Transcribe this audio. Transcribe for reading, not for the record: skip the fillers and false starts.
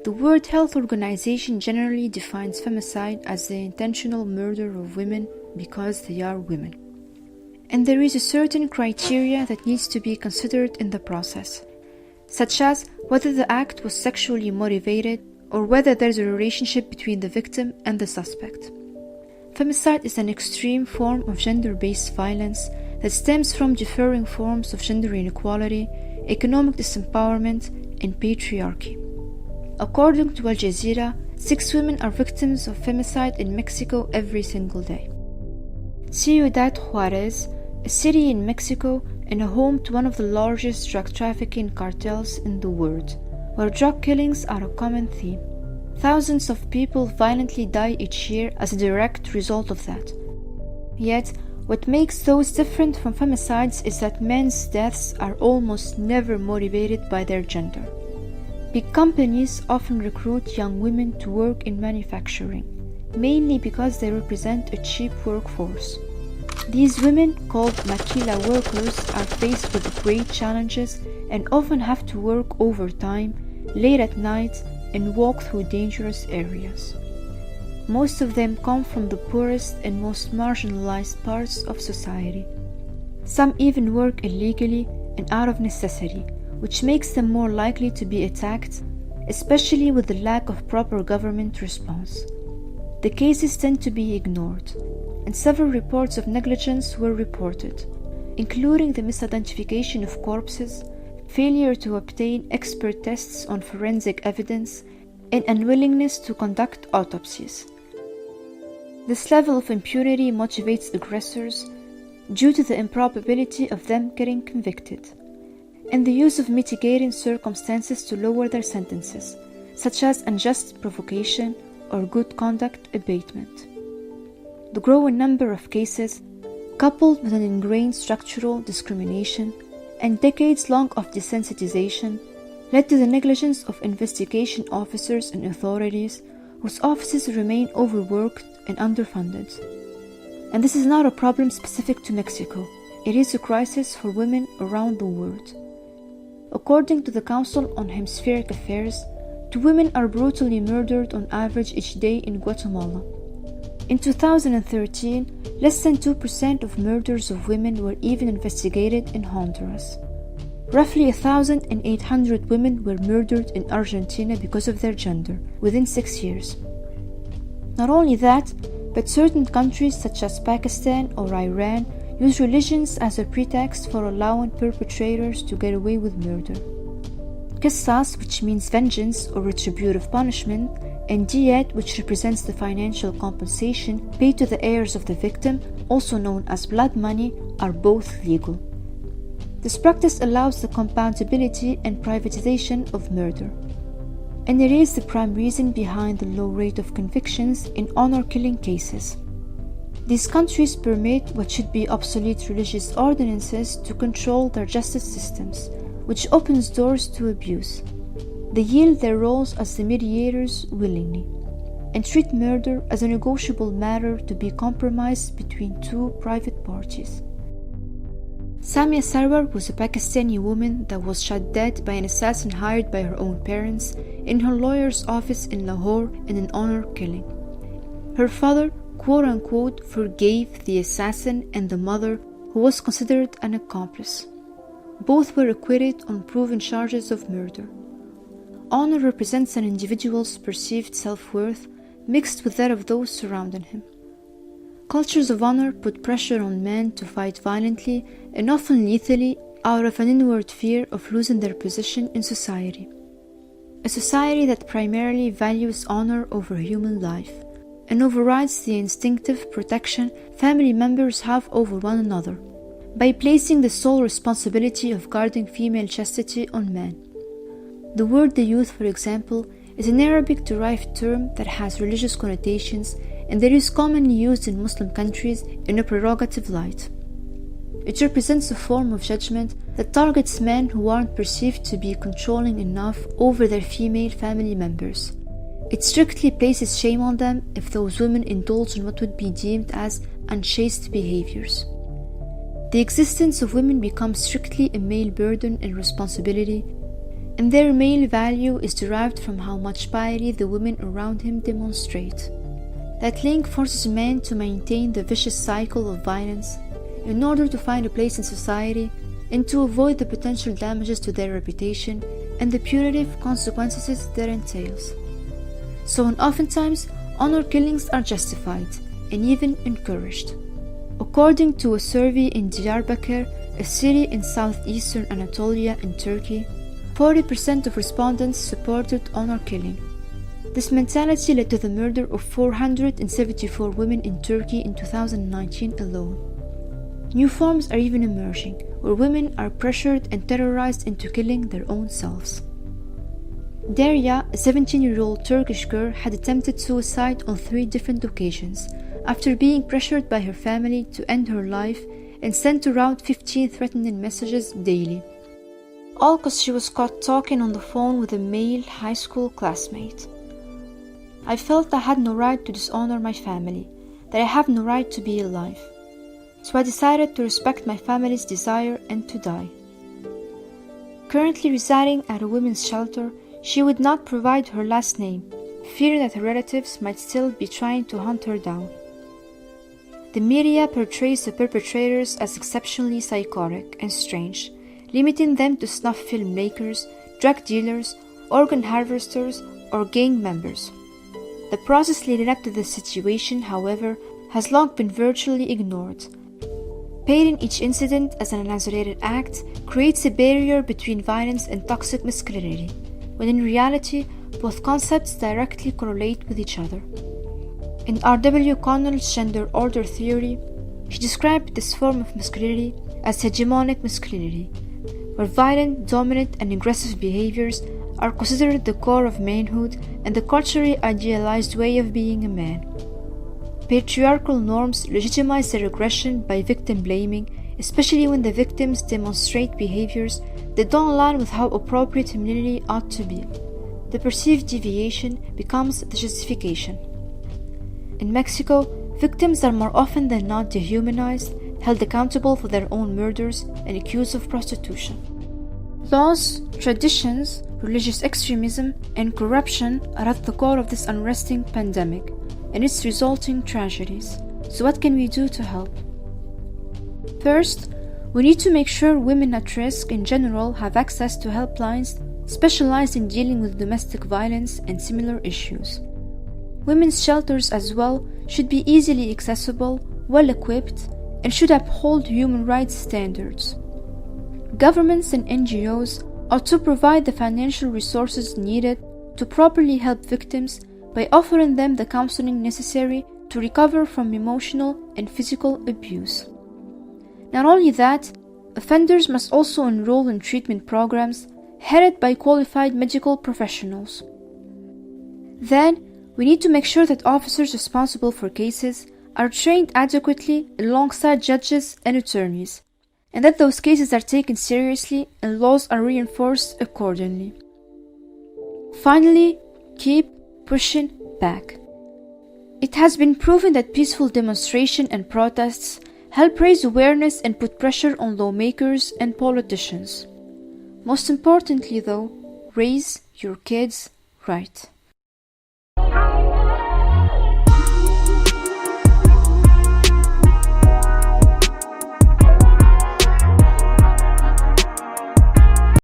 The World Health Organization generally defines femicide as the intentional murder of women because they are women. And there is a certain criteria that needs to be considered in the process, such as whether the act was sexually motivated or whether there's a relationship between the victim and the suspect. Femicide is an extreme form of gender-based violence that stems from differing forms of gender inequality, economic disempowerment, and patriarchy. According to Al Jazeera, 6 women are victims of femicide in Mexico every single day. Ciudad Juarez, a city in Mexico and a home to one of the largest drug trafficking cartels in the world, where drug killings are a common theme. Thousands of people violently die each year as a direct result of that. Yet, what makes those different from femicides is that men's deaths are almost never motivated by their gender. Big companies often recruit young women to work in manufacturing, mainly because they represent a cheap workforce. These women, called maquila workers, are faced with great challenges and often have to work overtime, late at night, and walk through dangerous areas. Most of them come from the poorest and most marginalized parts of society. Some even work illegally and out of necessity, which makes them more likely to be attacked, especially with the lack of proper government response. The cases tend to be ignored, and several reports of negligence were reported, including the misidentification of corpses, failure to obtain expert tests on forensic evidence, and unwillingness to conduct autopsies. This level of impunity motivates aggressors due to the improbability of them getting convicted, and the use of mitigating circumstances to lower their sentences, such as unjust provocation or good conduct abatement. The growing number of cases, coupled with an ingrained structural discrimination and decades-long of desensitization, led to the negligence of investigation officers and authorities whose offices remain overworked and underfunded. And this is not a problem specific to Mexico. It is a crisis for women around the world. According to the Council on Hemispheric Affairs, 2 women are brutally murdered on average each day in Guatemala. In 2013, less than 2% of murders of women were even investigated in Honduras. Roughly 1,800 women were murdered in Argentina because of their gender within 6 years. Not only that, but certain countries such as Pakistan or Iran use religions as a pretext for allowing perpetrators to get away with murder. Qisas, which means vengeance or retributive punishment, and diyat, which represents the financial compensation paid to the heirs of the victim, also known as blood money, are both legal. This practice allows the compoundability and privatization of murder, and it is the prime reason behind the low rate of convictions in honor-killing cases. These countries permit what should be obsolete religious ordinances to control their justice systems, which opens doors to abuse. They yield their roles as the mediators willingly, and treat murder as a negotiable matter to be compromised between 2 private parties. Samia Sarwar was a Pakistani woman that was shot dead by an assassin hired by her own parents in her lawyer's office in Lahore in an honor killing. Her father, quote-unquote, forgave the assassin and the mother, who was considered an accomplice. Both were acquitted on proven charges of murder. Honor represents an individual's perceived self-worth mixed with that of those surrounding him. Cultures of honor put pressure on men to fight violently and often lethally out of an inward fear of losing their position in society. A society that primarily values honor over human life and overrides the instinctive protection family members have over one another by placing the sole responsibility of guarding female chastity on men. The word "diyuth," for example, is an Arabic-derived term that has religious connotations and that is commonly used in Muslim countries in a prerogative light. It represents a form of judgment that targets men who aren't perceived to be controlling enough over their female family members. It strictly places shame on them if those women indulge in what would be deemed as unchaste behaviors. The existence of women becomes strictly a male burden and responsibility, and their male value is derived from how much piety the women around him demonstrate. That link forces men to maintain the vicious cycle of violence in order to find a place in society and to avoid the potential damages to their reputation and the punitive consequences that entails. So oftentimes, honor killings are justified and even encouraged. According to a survey in Diyarbakir, a city in southeastern Anatolia in Turkey, 40% of respondents supported honor killing. This mentality led to the murder of 474 women in Turkey in 2019 alone. New forms are even emerging, where women are pressured and terrorized into killing their own selves. Derya, a 17-year-old Turkish girl, had attempted suicide on 3 different occasions after being pressured by her family to end her life and sent around 15 threatening messages daily. All because she was caught talking on the phone with a male high school classmate. I felt I had no right to dishonor my family, that I have no right to be alive. So I decided to respect my family's desire and to die. Currently residing at a women's shelter, she would not provide her last name, fearing that her relatives might still be trying to hunt her down. The media portrays the perpetrators as exceptionally psychotic and strange, limiting them to snuff filmmakers, drug dealers, organ harvesters, or gang members. The process leading up to this situation, however, has long been virtually ignored. Painting each incident as an isolated act creates a barrier between violence and toxic masculinity, when in reality, both concepts directly correlate with each other. In r.w.connel's gender order theory, she described this form of masculinity as hegemonic masculinity, where violent, dominant, and aggressive behaviors are considered the core of manhood and the culturally idealized way of being a man. Patriarchal norms legitimize their aggression by victim blaming, especially when the victims demonstrate behaviors that don't align with how appropriate femininity ought to be. The perceived deviation becomes the justification. In Mexico, victims are more often than not dehumanized, held accountable for their own murders, and accused of prostitution. Laws, traditions, religious extremism, and corruption are at the core of this unresting pandemic and its resulting tragedies. So what can we do to help? First, we need to make sure women at risk in general have access to helplines specialized in dealing with domestic violence and similar issues. Women's shelters as well should be easily accessible, well-equipped, and should uphold human rights standards. Governments and NGOs ought to provide the financial resources needed to properly help victims by offering them the counseling necessary to recover from emotional and physical abuse. Not only that, offenders must also enroll in treatment programs headed by qualified medical professionals. Then, we need to make sure that officers responsible for cases are trained adequately alongside judges and attorneys, and that those cases are taken seriously and laws are reinforced accordingly. Finally, keep pushing back. It has been proven that peaceful demonstration and protests help raise awareness and put pressure on lawmakers and politicians. Most importantly though, raise your kids right.